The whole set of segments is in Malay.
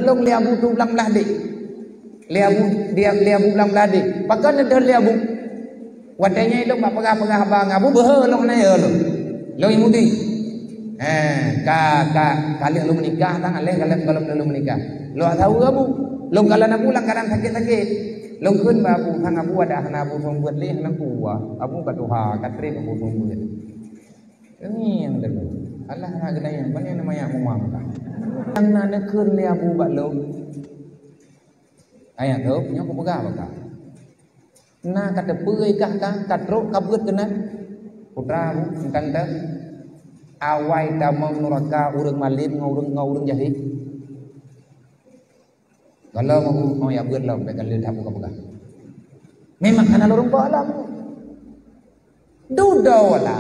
long liabu tu belang belah dik liabu belang belah dik pakai ada liabu wadanya ilok bak pegah bang abu behe long nai lo imudi kali lu menikah tang aleh kalau lu menikah lo tahu abu lo kalau nak pulang kadang sakit lo kun abu tang abu ada hana abu song buat leh nang tua abu kat tuha kat tri abu song buat ini yang dulu Allah na genaya banyak namanya muang ka yang na kun le abu bak lo ayat tu nya ko pegah baka na kat depeui kah kat rok kabut kena putra abu kanta awai damang neraka urang malim ngurung jahit kalau mau ya buat lah pegang lidah buka memang karena lorong balam dudawalah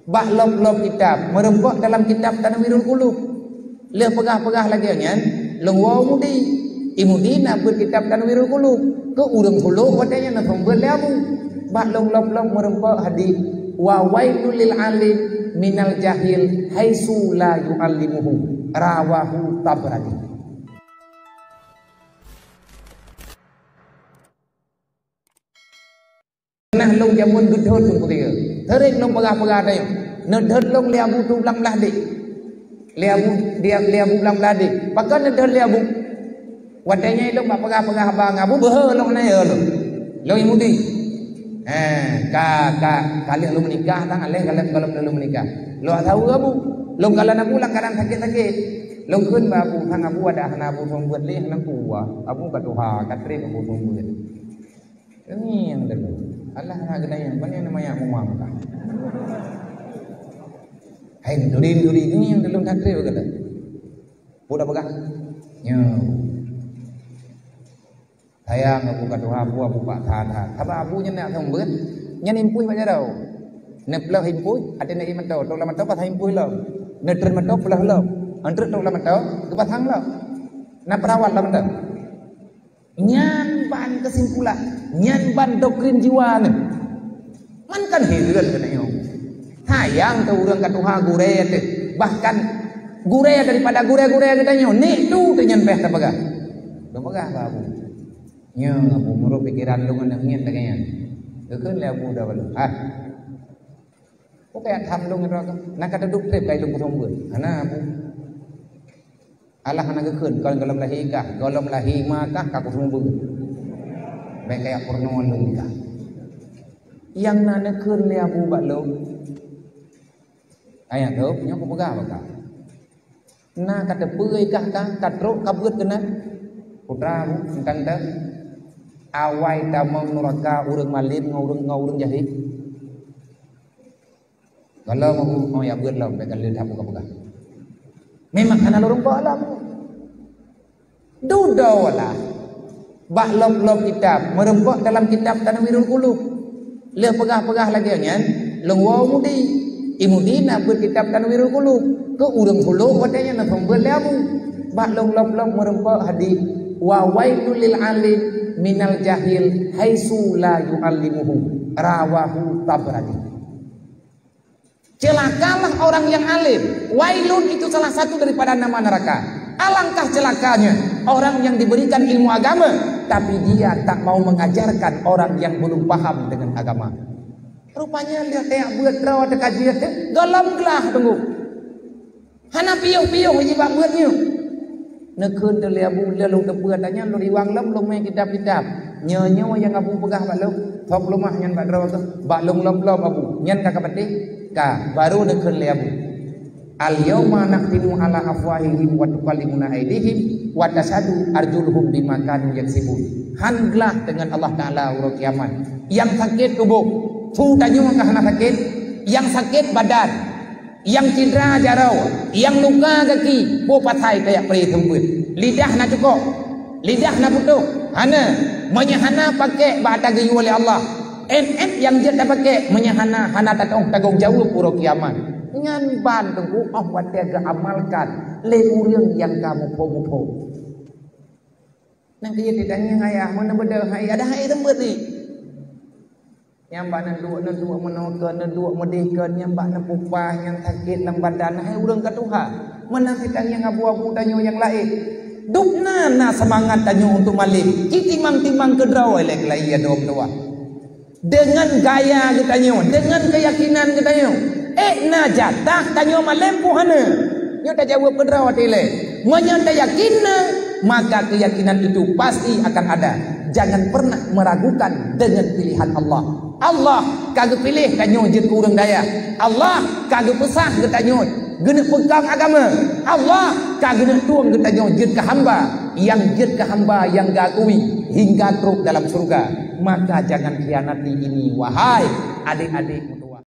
bak lom kitab merembak dalam kitab Tanwirul Qulub le pegah lagi nyan lengwau mudi imudina ber kitab Tanwirul Qulub ke urang puluh wadanya na pembuat labu bak lom merembak hadis wa wailul lil alim minal jahil haitsu la yu'allimuhu rawahu Tabrani. Nah long jamun gedhot tu dia tereng long pegah dah nedhot long liabu tu belang belah dik liabu belang belah dik pakai nedhot liabu wadanya ilok bak pegah bang abu behe long nai lo imudi kali lu menikah tang aleh kalau lu menikah lo tahu abu lo kalau nak pulang kadang sakit lo kun abu tang abu ada hana abu song buat leh nang tua abu kat tuha kat tri abu song buat ini yang dulu Allah na genaya banyak namanya muang ka hai duri ini yang dulu tak tri kata budak pegah nyo sayang abu kat tuha abu pak tha apa abu nya nak song buat nya impui ba jaro neplah impui ada nak iman tau tok la mantau pa impui lo netren mantau pelah lo antret tok la mantau ke pathang lo na perawat la mantau nyan ban kesimpulan nyan ban doktrin jiwa ni man kan hireun kena yo hayang tu urang kat tuha gure tu bahkan gure daripada gure kita nyo ni tu tu nyan peh tapagah ba abu nya abu muru pikiran lu ngan ngian tagayan keun le abu dah balu kok kayak tham lu ngan nak kata duk trip kai lu thong beur ana abu Allah hana keun kalau lahi kah kalau lahi makah ka thong beur baik kayak purnoan lu nikah yang nana keun le abu bak lu ayat tu nya ko pegah baka na kata peui kah kat rok kabut kena putra abu kanta awai damang neraka urang malim ngurung jahit kalau mau ya buat lah pegang lidah buka memang karena lorong balam dudawalah bak lom kitab merembak dalam kitab Tanwirul Qulub le pegah lagi nyan lengwau mudi imudina ber kitab Tanwirul Qulub ke urang puluh wadanya na pembuat labu bak lom merembak hadis wa wailul lil alim minal jahil haitsu la yu'allimuhu rawahu Tabrani. Celakalah orang yang alim. Wailun itu salah satu daripada nama neraka. Alangkah celakanya orang yang diberikan ilmu agama tapi dia tak mau mengajarkan orang yang belum paham dengan agama. Rupanya dia kayak buat rawa de kajian teh dalam gelah tunggu. Hana piuh jibak buatnya. Nekeun de leabu le lu de buatanya lu riwang lem lu main kitab-kitab. Nyo yang abu pegah bak lu. Thok lumah nyan bak rawa tu. Bak lom abu. Nyan ka kapati ka baru nekeun leabu. Al yauma naqtimu ala afwahihim wa tukallimuna aydihim wa tashhadu arjuluhum bima kanu yaksibun. Handlah dengan Allah Taala urang kiamat. Yang sakit tubuh, tu tanyung ka hana sakit, yang sakit badan, yang cedera jarau, yang luka kaki, po pathai kayak peri tembut. Lidah na cukup, lidah na putuk. Hana menyahana pakai ba'da gayu oleh Allah. Yang dia tak pakai menyahana hana tanggung jawab urang kiamat. Ngan ban tunggu Allah tiaga amalkan le urang yang kamu pomo. Nang dia ditanya ayah mana benda ayah ada ayah tembut ni. Yang banan dua menonton dua medihkan yang banan pupah yang sakit dalam badan ayah urang ka Tuhan. Mana kita yang abu-abu danyo yang lain. Dukna na semangat tanyo untuk malik. Kitimang-timang kedraw elek lah iya dom tua. Dengan gaya ketanyo, dengan keyakinan ketanyo. Na jatah tanyo malempu hana. Nyo tak jawab kedraw atile. Menyata yakinna, maka keyakinan itu pasti akan ada. Jangan pernah meragukan dengan pilihan Allah. Allah kagak pilih tanyo je kurang daya. Allah kagak pesah ke tanyo gena pegang agama. Allah kagak nak tuang ke tanyo je ke hamba. Yang je ke hamba yang gakui hingga teruk dalam surga. Maka jangan khianati ini wahai adik-adik.